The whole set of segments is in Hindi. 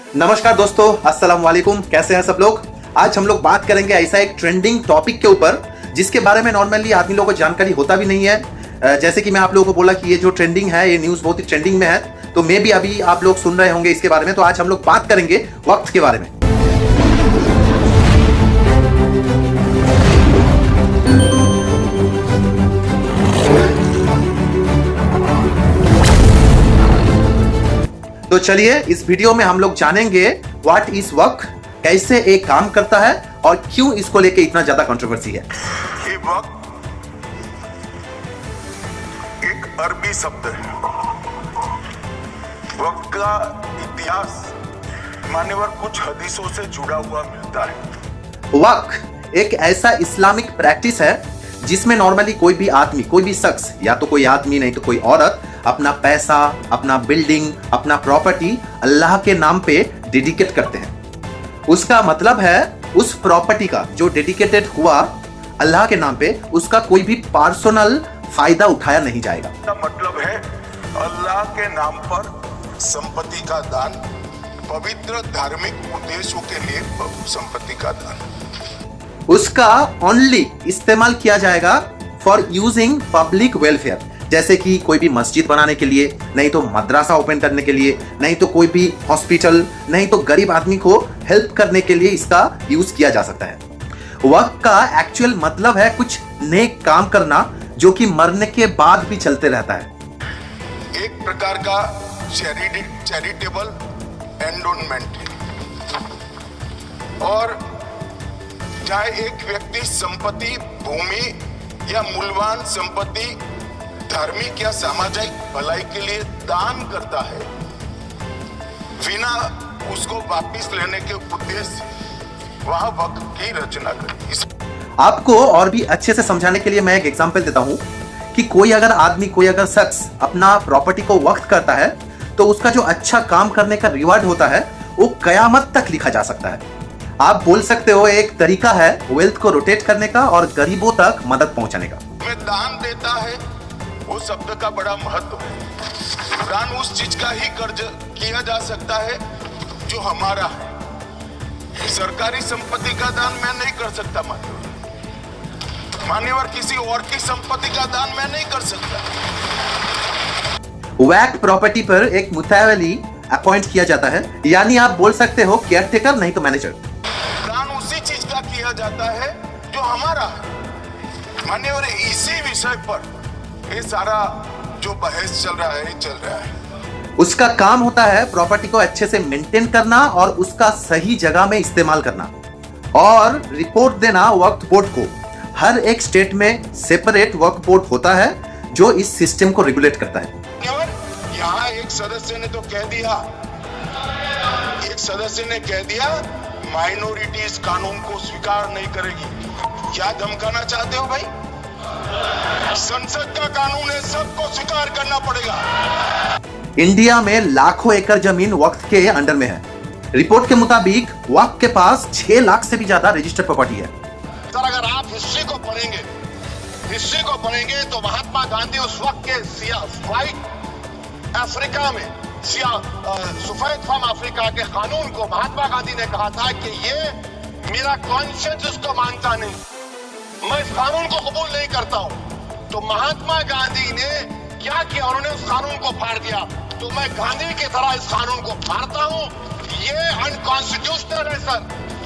नमस्कार दोस्तों, अस्सलाम वालेकुम। कैसे हैं सब लोग। आज हम लोग बात करेंगे ऐसा एक ट्रेंडिंग टॉपिक के ऊपर जिसके बारे में नॉर्मली आदमी लोगों को जानकारी होता भी नहीं है। जैसे कि मैं आप लोगों को बोला कि ये जो ट्रेंडिंग है, ये न्यूज़ बहुत ही ट्रेंडिंग में है, तो मे भी अभी आप लोग सुन रहे होंगे इसके बारे में। तो आज हम लोग बात करेंगे वक्त के बारे में। तो चलिए इस वीडियो में हम लोग जानेंगे व्हाट इज वक्त, कैसे एक काम करता है और क्यों इसको लेके इतना ज्यादा कंट्रोवर्सी है। ये वक्त एक अरबी शब्द है। वक्त का इतिहास मान्यवर कुछ हदीसों से जुड़ा हुआ मिलता है। वक्त एक ऐसा इस्लामिक प्रैक्टिस है जिसमें नॉर्मली कोई भी आदमी, कोई भी शख्स, या तो कोई आदमी नहीं तो कोई औरत, अपना पैसा, अपना बिल्डिंग, अपना प्रॉपर्टी अल्लाह के नाम पे डेडिकेट करते हैं। उसका मतलब है उस प्रॉपर्टी का जो डेडिकेटेड हुआ अल्लाह के नाम पे, उसका कोई भी पर्सनल फायदा उठाया नहीं जाएगा। इसका मतलब है अल्लाह के नाम पर संपत्ति का दान, पवित्र धार्मिक उद्देश्यों के लिए संपत्ति का दान, उसका ओनली इस्तेमाल किया जाएगा फॉर यूजिंग पब्लिक वेलफेयर। जैसे कि कोई भी मस्जिद बनाने के लिए, नहीं तो मदरसा ओपन करने के लिए, नहीं तो कोई भी हॉस्पिटल, नहीं तो गरीब आदमी को हेल्प करने के लिए इसका यूज किया जा सकता है। वक्त का एक्चुअल मतलब है कुछ नेक काम करना जो कि मरने के बाद भी चलते रहता है। एक प्रकार का चैरिटेबल एंडोनमेंट है। और चाहे एक व्यक्ति संपत्ति, भूमि या मूल्यवान संपत्ति धार्मिक या सामाजिक भलाई के लिए दान करता है, बिना उसको वापस लेने के उद्देश्य वह वक्त की रचना करती। आपको और भी अच्छे से समझाने के लिए मैं एक एग्जांपल देता हूं कि कोई अगर आदमी, कोई अगर शख्स अपना प्रॉपर्टी को वक्त करता है तो उसका जो अच्छा काम करने का रिवार्ड होता है वो कयामत तक लिखा जा सकता है। आप बोल सकते हो एक तरीका है वेल्थ को रोटेट करने का और गरीबों तक मदद पहुंचाने का। में दान देता है, वो शब्द का बड़ा महत्व है। दान उस चीज का ही कर्ज किया जा सकता है जो हमारा है। सरकारी संपत्ति का दान मैं नहीं कर सकता मान्यवर, किसी और की संपत्ति का दान मैं नहीं कर सकता। वैक प्रॉपर्टी पर एक मुतवली अपॉइंट किया जाता है, यानी आप बोल सकते हो केयरटेकर नहीं तो मैनेजर। दान उसी चीज का किया जाता है जो हमारा है मान्यवर। इसी विषय पर ये सारा जो बहस चल रहा है। उसका काम होता है प्रॉपर्टी को अच्छे से मेंटेन करना और उसका सही जगह में इस्तेमाल करना और रिपोर्ट देना वक्फ बोर्ड को। हर एक स्टेट में सेपरेट वक्फ बोर्ड होता है जो इस सिस्टम को रेगुलेट करता है। यहाँ एक सदस्य ने तो कह दिया, माइनॉरिटी इस कानून को स्वीकार नहीं करेगी। क्या धमकाना चाहते हो भाई? संसद का कानून है, सबको स्वीकार करना पड़ेगा। इंडिया में लाखों एकड़ जमीन वक्फ के अंडर में है। रिपोर्ट के मुताबिक वक्फ के पास 6 लाख से भी ज्यादा रजिस्टर्ड प्रॉपर्टी है। सर, अगर आप हिस्ट्री को पढ़ेंगे तो महात्मा गांधी उस वक्त के व्हाइट अफ्रीका में, सफेद फ्रॉम अफ्रीका के कानून को महात्मा गांधी ने कहा था कि ये मेरा कॉन्शियंस उसको मानता नहीं, मैं इस कानून को कबूल नहीं करता हूं। तो महात्मा गांधी ने क्या किया? उन्होंने उस कानून को फाड़ दिया। तो मैं गांधी की तरह इस कानून को फाड़ता हूं। ये अनकॉन्स्टिट्यूशनल है सर।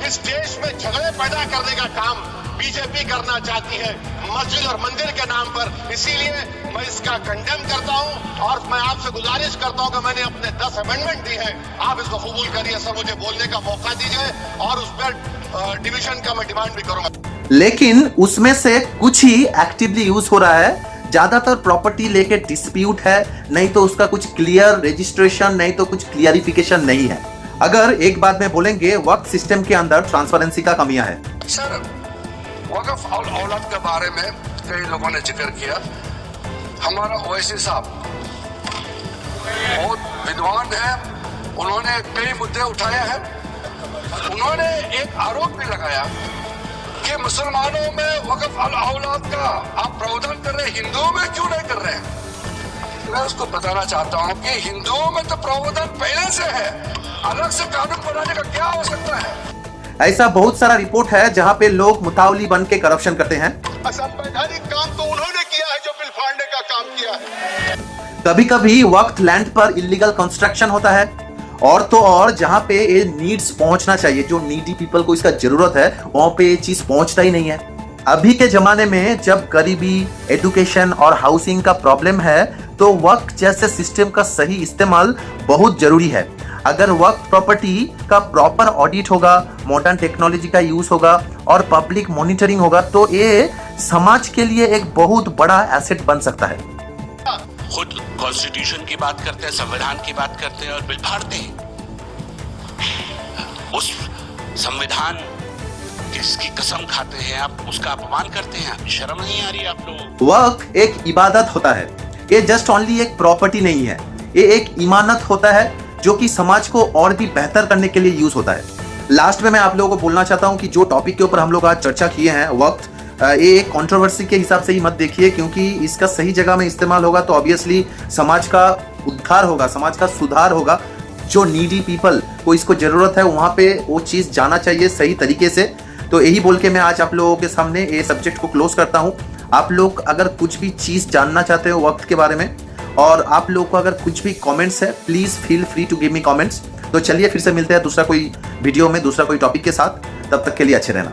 इस देश में झगड़े पैदा करने का काम बीजेपी करना चाहती है मस्जिद और मंदिर के नाम पर। इसीलिए मैं इसका कंडेम करता हूं और मैं आपसे गुजारिश करता हूं कि मैंने अपने 10 अमेंडमेंट दी है, आप इसको कबूल करिए सर। मुझे बोलने का मौका दीजिए और उस पर डिवीजन का मैं डिमांड भी करूंगा। लेकिन उसमें से कुछ ही एक्टिवली यूज हो रहा है। ज्यादातर प्रॉपर्टी लेके डिस्प्यूट है, नहीं तो उसका कुछ क्लियर रजिस्ट्रेशन, नहीं तो कुछ क्लियरिफिकेशन नहीं है। अगर एक बात में बोलेंगे, वक्त सिस्टम के अंदर ट्रांसपेरेंसी का कमियां है। सर, वक़्फ़ औलाद के बारे में कई लोगों ने जिक्र किया। हमारा ओवैसी साहब बहुत विद्वान है, उन्होंने कई मुद्दे उठाए हैं। उन्होंने एक आरोप भी लगाया कि मुसलमानों में वक़्फ़ औलाद का आप प्रावधान कर रहे हैं, हिंदुओं में क्यों नहीं कर रहे हैं? मैं उसको बताना चाहता हूं कि हिंदुओं में तो प्रावधान पहले से है, अलग से कानून बनाने का क्या आवश्यकता है? ऐसा बहुत सारा रिपोर्ट है जहां पे लोग मुतावली बन के करप्शन करते हैं। असंवैधानिक काम तो उन्होंने किया है जो बिल फाड़ने का काम किया है। कभी कभी वक्त लैंड पर इलीगल कंस्ट्रक्शन होता है, और तो और जहां पे ये नीड्स पहुंचना चाहिए, जो नीडी पीपल को इसका जरूरत है, वहां पे ये चीज पहुंचता ही नहीं है। अभी के जमाने में जब गरीबी, एजुकेशन और हाउसिंग का प्रॉब्लम है, तो वक्त जैसे सिस्टम का सही इस्तेमाल बहुत जरूरी है। अगर वक्त प्रॉपर्टी का प्रॉपर ऑडिट होगा, मॉडर्न टेक्नोलॉजी का यूज होगा और पब्लिक मॉनिटरिंग होगा, तो ये समाज के लिए एक बहुत बड़ा एसेट बन सकता है। खुद कॉन्स्टिट्यूशन की बात करते हैं, संविधान की बात करते हैं और बिल फाड़ते हैं। उस संविधान जिसकी कसम खाते हैं आप, उसका अपमान करते हैं। शर्म नहीं आ रही आप लोगों? वक्त एक इबादत होता है, ये जस्ट ओनली एक प्रॉपर्टी नहीं है, ये एक इमानत होता है जो कि समाज को और भी बेहतर करने के लिए यूज होता है। लास्ट में मैं आप लोगों को बोलना चाहता हूं कि जो टॉपिक के ऊपर हम लोग आज चर्चा किए हैं, वक्त, ये एक कंट्रोवर्सी के हिसाब से ही मत देखिए, क्योंकि इसका सही जगह में इस्तेमाल होगा तो ऑब्वियसली समाज का उद्धार होगा, समाज का सुधार होगा। जो नीडी पीपल को इसको जरूरत है, वहां पे वो चीज जाना चाहिए सही तरीके से। तो यही बोल के मैं आज आप लोगों के सामने ये सब्जेक्ट को क्लोज करता हूं। आप लोग अगर कुछ भी चीज जानना चाहते हो वक्त के बारे में, और आप लोगों को अगर कुछ भी कमेंट्स है, please feel free to give me comments. तो चलिए फिर से मिलते हैं दूसरा कोई वीडियो में, दूसरा कोई टॉपिक के साथ। तब तक के लिए अच्छे रहना।